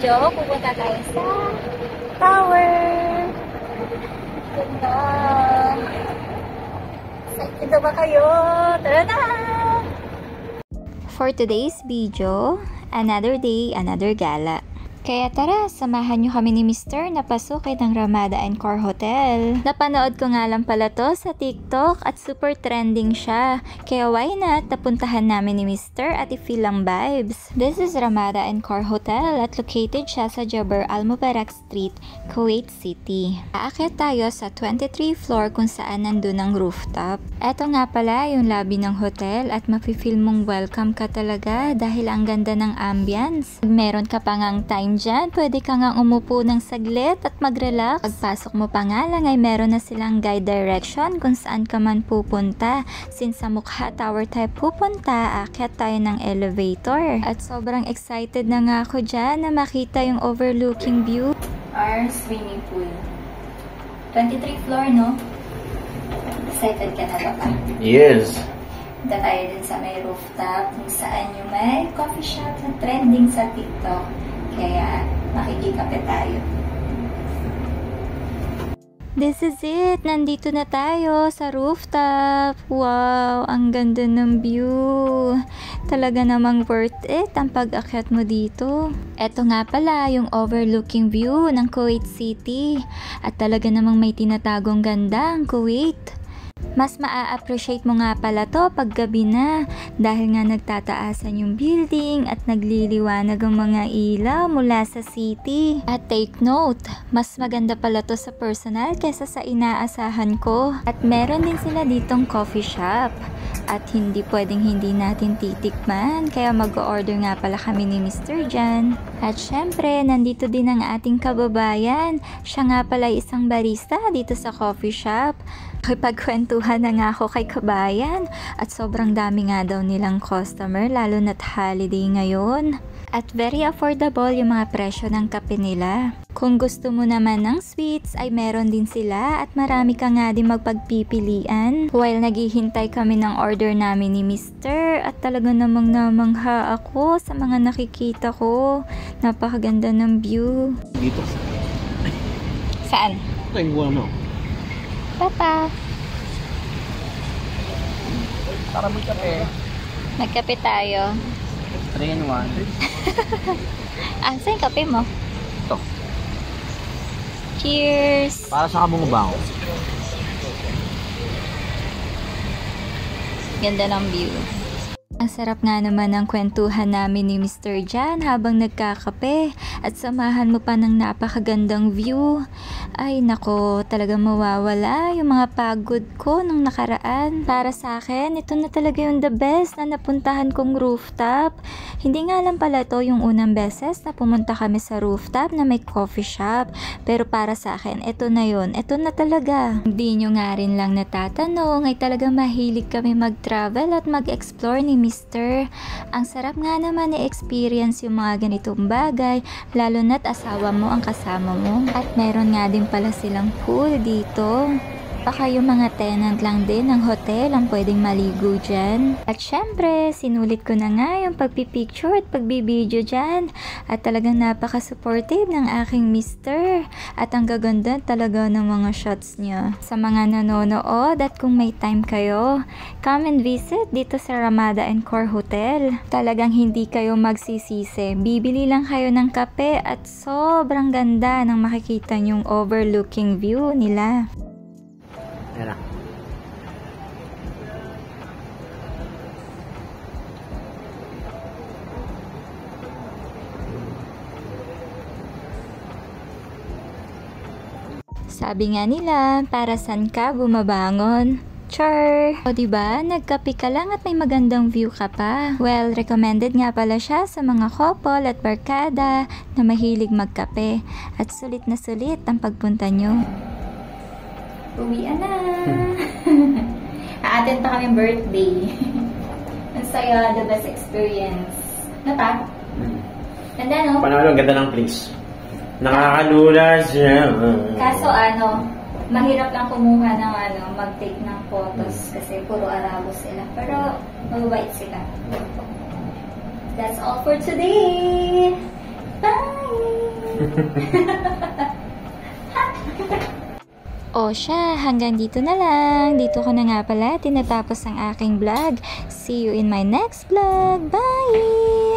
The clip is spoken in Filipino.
video, pupunta tayo sa tower. Ganda. Excited ba kayo? Tara na! For today's video, another day, another gala. Kaya tara, samahan nyo kami ni Mr. na pasukin ng Ramada Encore Hotel. Napanood ko nga lang pala to sa TikTok at super trending siya. Kaya why not, napuntahan namin ni Mr. at i-feel ang vibes. This is Ramada Encore Hotel at located siya sa Jabir Al Mubarak Street, Kuwait City. Aakyat tayo sa 23 floor kung saan nandun ang rooftop. Eto nga pala yung lobby ng hotel at mafe-feel mong welcome ka talaga dahil ang ganda ng ambience. Meron ka pa ngang time dyan, pwede ka nga umupo ng saglit at mag-relax. Pagpasok mo pa nga lang ay meron na silang guide direction kung saan ka man pupunta. Since sa Mukha Tower tayo pupunta, aakyat tayo ng elevator. At sobrang excited na nga ako dyan na makita yung overlooking view. Our swimming pool. 23 floor, no? Excited ka na ba? Yes. Punta tayo din sa may rooftop kung saan yung may coffee shop na trending sa TikTok. Kaya makikikape tayo. This is it! Nandito na tayo sa rooftop. Wow! Ang ganda ng view. Talaga namang worth it ang pag-akyat mo dito. Eto nga pala yung overlooking view ng Kuwait City. At talaga namang may tinatagong ganda ang Kuwait. Mas maa-appreciate mo nga pala to pag gabi na dahil nga nagtataasan yung building at nagliliwanag ang mga ilaw mula sa city. At take note, mas maganda pala to sa personal kesa sa inaasahan ko. At meron din sila ditong coffee shop. At hindi pwedeng hindi natin titikman, kaya mag-order nga pala kami ni Mr. Jan. At syempre, nandito din ang ating kababayan. Siya nga pala isang barista dito sa coffee shop. Nakipagkwentuhan na nga ako kay kabayan at sobrang dami nga daw nilang customer lalo na't holiday ngayon. At very affordable yung mga presyo ng kape nila. Kung gusto mo naman ng sweets ay meron din sila at marami ka nga din magpagpipilian. While naghihintay kami ng order namin ni Mr. at talaga namang namangha ako sa mga nakikita ko. Napakaganda ng view. Dito. Saan? Ito yung buwan mo. Papa. Para may kape. Magkape tayo. 3 in 1. Ah, saan yung kape mo? Ito. Cheers! Para sa kabungo-bango. Ganda ng view. Ang sarap nga naman ng kwentuhan namin ni Mr. Jan habang nagkakape at samahan mo pa ng napakagandang view. Ay nako, talagang mawawala yung mga pagod ko nung nakaraan. Para sa akin, ito na talaga yung the best na napuntahan kong rooftop. Hindi nga lang pala to yung unang beses na pumunta kami sa rooftop na may coffee shop. Pero para sa akin, ito na yun. Ito na talaga. Hindi nyo nga rin lang natatanong ay talagang mahilig kami mag-travel at mag-explore ni Mr. Ang sarap nga naman i-experience yung mga ganitong bagay, lalo na't asawa mo ang kasama mo. At meron nga din pala silang pool dito. Baka yung mga tenant lang din ng hotel ang pwedeng maligo dyan. At syempre, sinulit ko na nga yung pagpipicture at pagbibideo dyan. At talagang napaka-supportive ng aking mister. At ang gaganda talaga ng mga shots niya. Sa mga nanonood at kung may time kayo, come and visit dito sa Ramada Encore Hotel. Talagang hindi kayo magsisisi. Bibili lang kayo ng kape at sobrang ganda ng makikita nyong overlooking view nila. Yan na. Sabi nga nila, para saan ka bumabangon? Char! O diba, nagkape ka lang at may magandang view ka pa. Well, recommended nga pala siya sa mga couple at barkada na mahilig magkape. At sulit na sulit ang pagpunta nyo. Uwian na! A-attend pa kami birthday. Ang saya, the best experience. Nata? Ganda, no? Panalo, ang ganda ng place. Nakakalula siya. Kaso mahirap lang kumuha ng mag-take ng photos kasi puro Arabo sila. Pero, mababait sila. That's all for today! O siya, hanggang dito na lang. Dito ko na nga pala tinatapos ang aking vlog. See you in my next vlog. Bye!